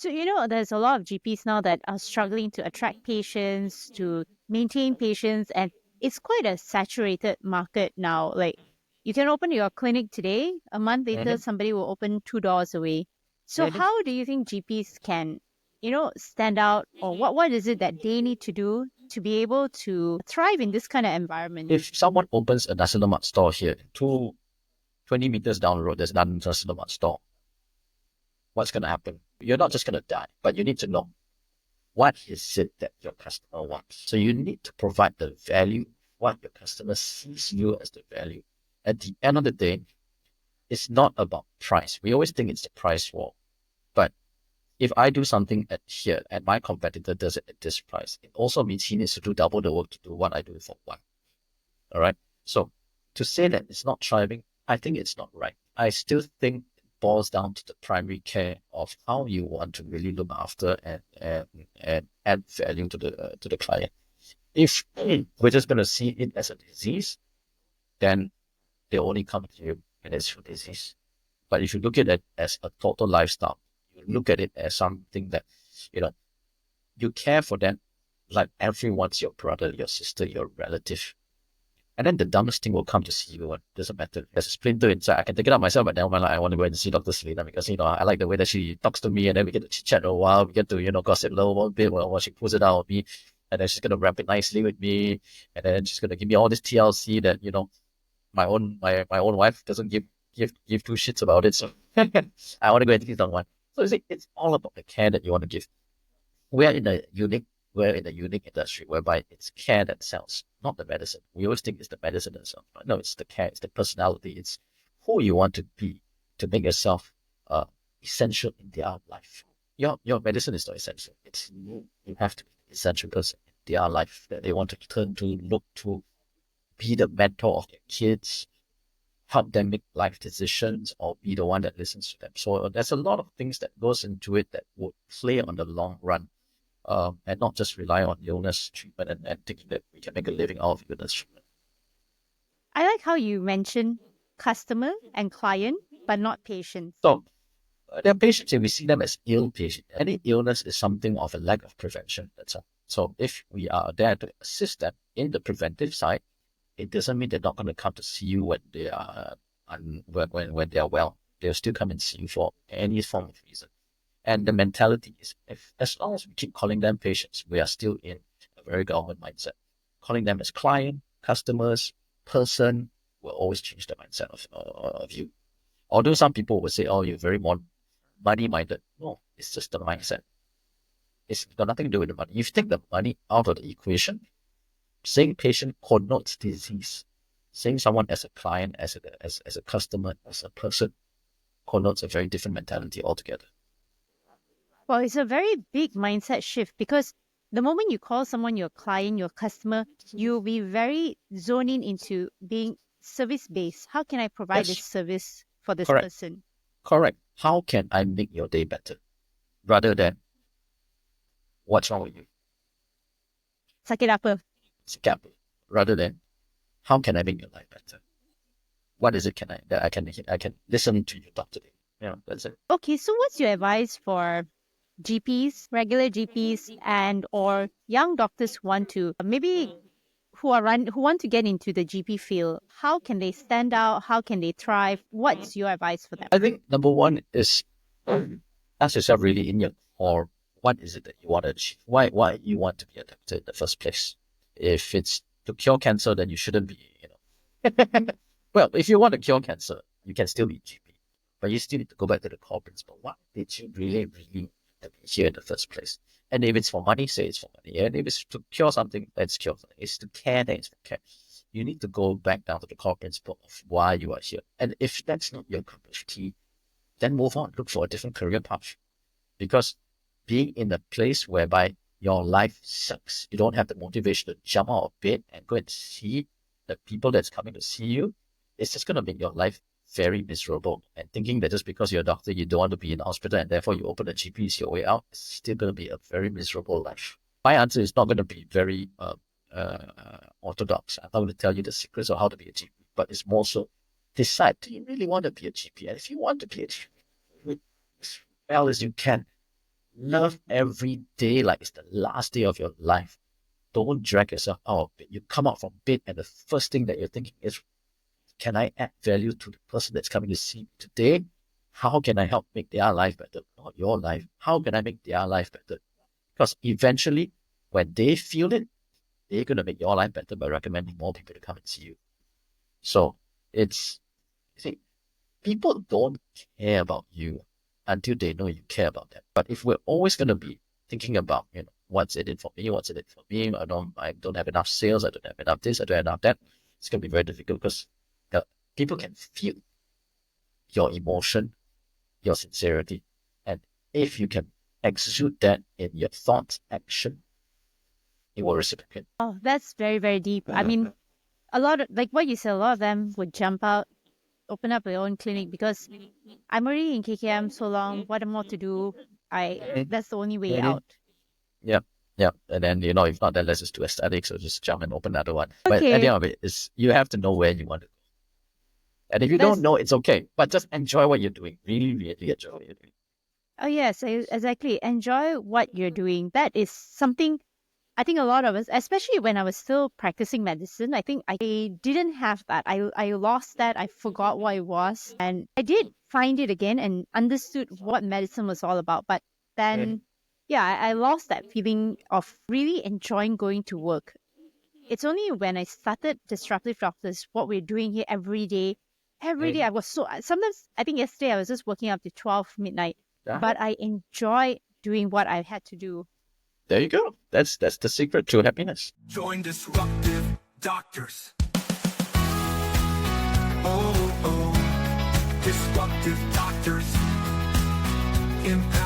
So, there's a lot of GPs now that are struggling to attract patients, to maintain patients, and it's quite a saturated market now. Like, you can open your clinic today, a month later, Mhm, somebody will open 2 doors away. So, mhm. how do you think GPs can, stand out, or what is it that they need to do to be able to thrive in this kind of environment? If someone opens a nasi lemak store here, 20 meters down the road, there's another nasi lemak store. What's going to happen? You're not just going to die, but you need to know what is it that your customer wants. So you need to provide the value, what your customer sees you as the value. At the end of the day, it's not about price. We always think it's the price war. But if I do something at here and my competitor does it at this price, it also means he needs to do double the work to do what I do for one. All right. So to say that it's not thriving, I think it's not right. I still think it boils down to the primary care of how you want to really look after and add value to the client. If we're just going to see it as a disease, then they only come to you and it's for disease. But if you look at it as a total lifestyle, you look at it as something that, you know, you care for them like everyone's your brother, your sister, your relative. And then the dumbest thing will come to see you. It doesn't matter. There's a splinter inside. I can take it out myself, but now I want to go and see Dr. Selena because, I like the way that she talks to me and then we get to chit chat a while. We get to, gossip a little bit while she pulls it out on me. And then she's going to wrap it nicely with me. And then she's going to give me all this TLC that, my own wife doesn't give two shits about it. So I want to go and see someone. So you see, it's all about the care that you want to give. We're in a unique we're in a unique industry whereby it's care that sells, not the medicine. We always think it's the medicine that sells, but no, it's the care, it's the personality, it's who you want to be to make yourself essential in their life. Your medicine is not essential. It's you have to be essential person in their life that they want to turn to, look to, be the mentor of their kids, help them make life decisions, or be the one that listens to them. So there's a lot of things that goes into it that would play on the long run, and not just rely on illness treatment and thinking that we can make a living out of illness treatment. I like how you mentioned customer and client, but not patients. So there are patients, if we see them as ill patients, any illness is something of a lack of prevention. That's all. So if we are there to assist them in the preventive side, it doesn't mean they're not going to come to see you when they are when they are well. They'll still come and see you for any form of reason. And the mentality is, if as long as we keep calling them patients, we are still in a very government mindset. Calling them as client, customers, person will always change the mindset of you. Although some people will say, "Oh, you're very more money minded." No, it's just the mindset. It's got nothing to do with the money. If you take the money out of the equation, saying patient connotes disease. Saying someone as a client, as a customer, as a person connotes a very different mentality altogether. Well, it's a very big mindset shift because the moment you call someone your client, your customer, you'll be very zoning into being service based. How can I provide this Yes, service for this correct, person? correct. How can I make your day better? Rather than what's wrong with you? Sakit apa? Scap. Rather than how can I make your life better? What is it can I that I can listen to you talk today? That's it. Okay, so what's your advice for GPs, regular GPs, and or young doctors who want to maybe who want to get into the GP field? How can they stand out? How can they thrive? What's your advice for them? I think number one is ask yourself really in your core, what is it that you want to achieve? Why you want to be a doctor in the first place? If it's to cure cancer, then you shouldn't be. Well, if you want to cure cancer, you can still be GP, but you still need to go back to the core principle. What did you really want to be here in the first place? And if it's for money, say it's for money. And if it's to cure something, let's cure something. It's to care, then it's for care. You need to go back down to the core principle of why you are here. And if that's not your cup of tea, then move on, look for a different career path. Because being in a place whereby your life sucks, you don't have the motivation to jump out of bed and go and see the people that's coming to see you, it's just going to make your life very miserable. And thinking that just because you're a doctor, you don't want to be in the hospital and therefore you open a GP is your way out, it's still going to be a very miserable life. My answer is not going to be very orthodox. I'm not going to tell you the secrets of how to be a GP, but it's more so decide, do you really want to be a GP? And if you want to be a GP, as well as you can, Love every day like it's the last day of your life. Don't drag yourself out of bed. You come out from bed and the first thing that you're thinking is, can I add value to the person that's coming to see me today? How can I help make their life better? Not your life. How can I make their life better? Because eventually, when they feel it, they're going to make your life better by recommending more people to come and see you. So people don't care about you until they know you care about them. But if we're always going to be thinking about, what's in it for me, I don't have enough sales, I don't have enough this, I don't have enough that, it's going to be very difficult because people can feel your emotion, your sincerity. And if you can exude that in your thoughts, action, it will reciprocate. Oh, that's very, very deep. I mean, a lot of, like what you said, a lot of them would jump out, open up their own clinic because I'm already in KKM so long. What more to do? That's the only way out. Yeah. Yeah. And then, if not, then let's just do aesthetics, so just jump and open another one. But at the end of it is you have to know where you want to go. And if you don't know, it's okay. But just enjoy what you're doing. Really, really enjoy what you're doing. Oh, yes, exactly. Enjoy what you're doing. That is something I think a lot of us, especially when I was still practicing medicine, I think I didn't have that. I lost that. I forgot what it was. And I did find it again and understood what medicine was all about. But then, I lost that feeling of really enjoying going to work. It's only when I started Disruptive Doctors, what we're doing here every day, I was sometimes, I think yesterday I was just working up to 12 midnight, but I enjoy doing what I had to do. There you go. That's the secret to happiness. Join Disruptive Doctors. Oh, Disruptive Doctors. Impact.